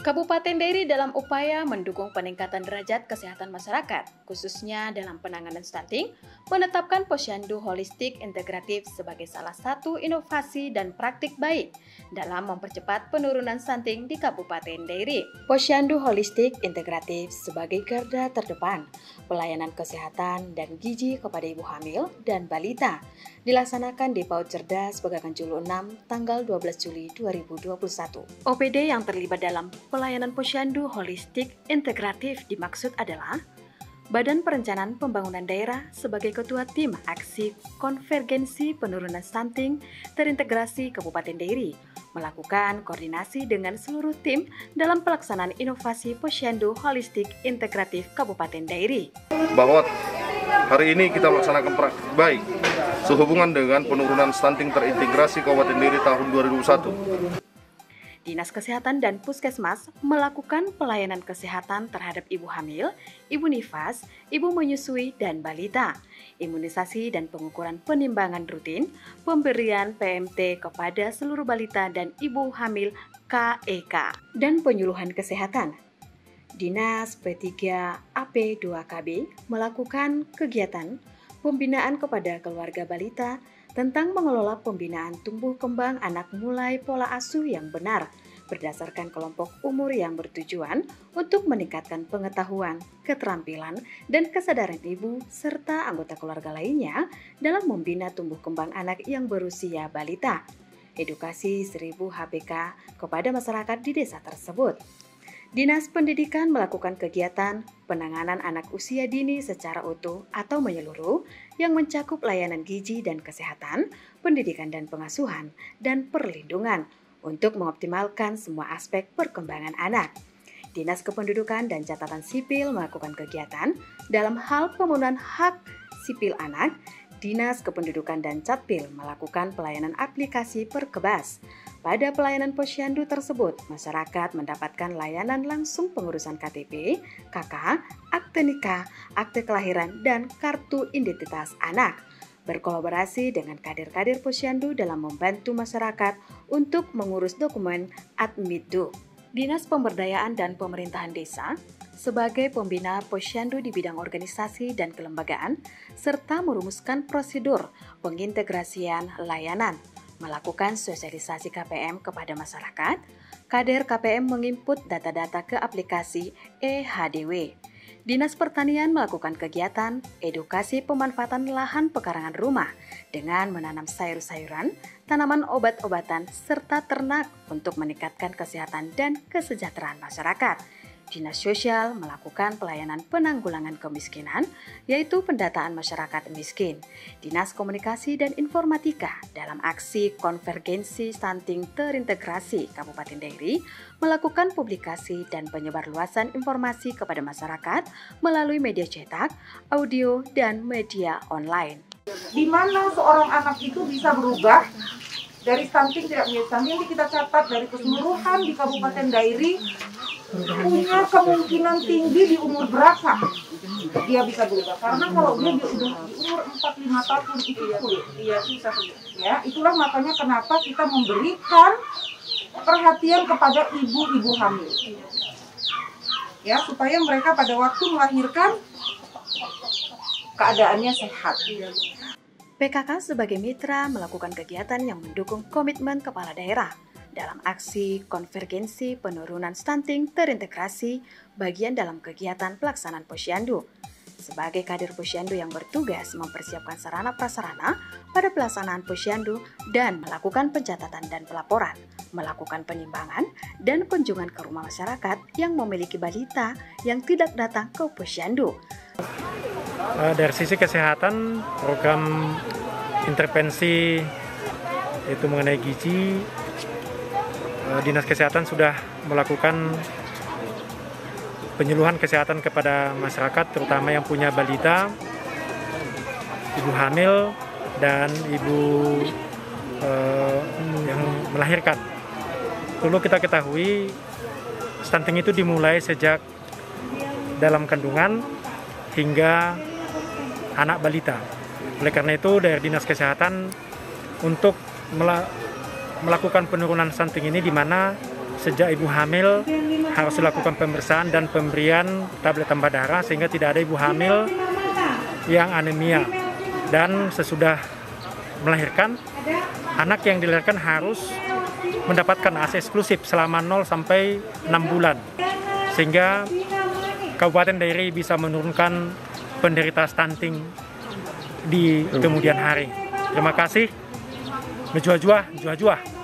Kabupaten Dairi dalam upaya mendukung peningkatan derajat kesehatan masyarakat, khususnya dalam penanganan stunting, menetapkan Posyandu Holistik Integratif sebagai salah satu inovasi dan praktik baik dalam mempercepat penurunan stunting di Kabupaten Dairi. Posyandu Holistik Integratif sebagai garda terdepan pelayanan kesehatan dan gizi kepada ibu hamil dan balita dilaksanakan di PAUD Cerdas Pegagan Julu 6 tanggal 12 Juli 2021. OPD yang terlibat dalam pelayanan Posyandu Holistik Integratif dimaksud adalah Badan Perencanaan Pembangunan Daerah sebagai Ketua Tim Aksi Konvergensi Penurunan Stunting Terintegrasi Kabupaten Dairi, melakukan koordinasi dengan seluruh tim dalam pelaksanaan inovasi Posyandu Holistik Integratif Kabupaten Dairi. Bahwa hari ini kita melaksanakan praktik baik sehubungan dengan penurunan stunting terintegrasi Kabupaten Dairi tahun 2021. Dinas Kesehatan dan Puskesmas melakukan pelayanan kesehatan terhadap ibu hamil, ibu nifas, ibu menyusui, dan balita, imunisasi dan pengukuran penimbangan rutin, pemberian PMT kepada seluruh balita dan ibu hamil KEK, dan penyuluhan kesehatan. Dinas P3 AP2KB melakukan kegiatan pembinaan kepada keluarga balita tentang mengelola pembinaan tumbuh kembang anak mulai pola asuh yang benar berdasarkan kelompok umur yang bertujuan untuk meningkatkan pengetahuan, keterampilan, dan kesadaran ibu serta anggota keluarga lainnya dalam membina tumbuh kembang anak yang berusia balita. Edukasi 1000 HPK kepada masyarakat di desa tersebut. Dinas Pendidikan melakukan kegiatan penanganan anak usia dini secara utuh atau menyeluruh yang mencakup layanan gizi dan kesehatan, pendidikan dan pengasuhan, dan perlindungan untuk mengoptimalkan semua aspek perkembangan anak. Dinas Kependudukan dan Catatan Sipil melakukan kegiatan dalam hal pemenuhan hak sipil anak. Dinas Kependudukan dan Catpil melakukan pelayanan aplikasi Perkebas. Pada pelayanan posyandu tersebut, masyarakat mendapatkan layanan langsung pengurusan KTP, KK, akte nikah, akte kelahiran, dan kartu identitas anak. Berkolaborasi dengan kader-kader posyandu dalam membantu masyarakat untuk mengurus dokumen Admitduk. Dinas Pemberdayaan dan Pemerintahan Desa sebagai pembina posyandu di bidang organisasi dan kelembagaan, serta merumuskan prosedur pengintegrasian layanan, melakukan sosialisasi KPM kepada masyarakat. Kader KPM menginput data-data ke aplikasi eHDW. Dinas Pertanian melakukan kegiatan edukasi pemanfaatan lahan pekarangan rumah dengan menanam sayur-sayuran, tanaman obat-obatan, serta ternak untuk meningkatkan kesehatan dan kesejahteraan masyarakat. Dinas Sosial melakukan pelayanan penanggulangan kemiskinan, yaitu pendataan masyarakat miskin. Dinas Komunikasi dan Informatika dalam aksi konvergensi stunting terintegrasi Kabupaten Dairi melakukan publikasi dan penyebarluasan informasi kepada masyarakat melalui media cetak, audio, dan media online. Di mana seorang anak itu bisa berubah dari stunting tidak menjadi stunting, kita catat dari keseluruhan di Kabupaten Dairi punya kemungkinan tinggi di umur berapa dia bisa berubah, karena kalau dia udah di umur 4-5 tahun itu sulit, susah ya. Itulah makanya kenapa kita memberikan perhatian kepada ibu-ibu hamil ya, supaya mereka pada waktu melahirkan keadaannya sehat. PKK sebagai mitra melakukan kegiatan yang mendukung komitmen kepala daerah dalam aksi konvergensi penurunan stunting terintegrasi bagian dalam kegiatan pelaksanaan posyandu. Sebagai kader posyandu yang bertugas mempersiapkan sarana prasarana pada pelaksanaan posyandu dan melakukan pencatatan dan pelaporan, melakukan penimbangan dan kunjungan ke rumah masyarakat yang memiliki balita yang tidak datang ke posyandu. Dari sisi kesehatan, program intervensi itu mengenai gizi, Dinas Kesehatan sudah melakukan penyuluhan kesehatan kepada masyarakat, terutama yang punya balita, ibu hamil, dan ibu yang melahirkan. Perlu kita ketahui, stunting itu dimulai sejak dalam kandungan hingga anak balita. Oleh karena itu, dari Dinas Kesehatan untuk melakukan penurunan stunting ini, di mana sejak ibu hamil harus dilakukan pemeriksaan dan pemberian tablet tambah darah sehingga tidak ada ibu hamil yang anemia. Dan sesudah melahirkan, anak yang dilahirkan harus mendapatkan ASI eksklusif selama 0 sampai 6 bulan. Sehingga Kabupaten Dairi bisa menurunkan penderita stunting di kemudian hari. Terima kasih. Menjua-jua.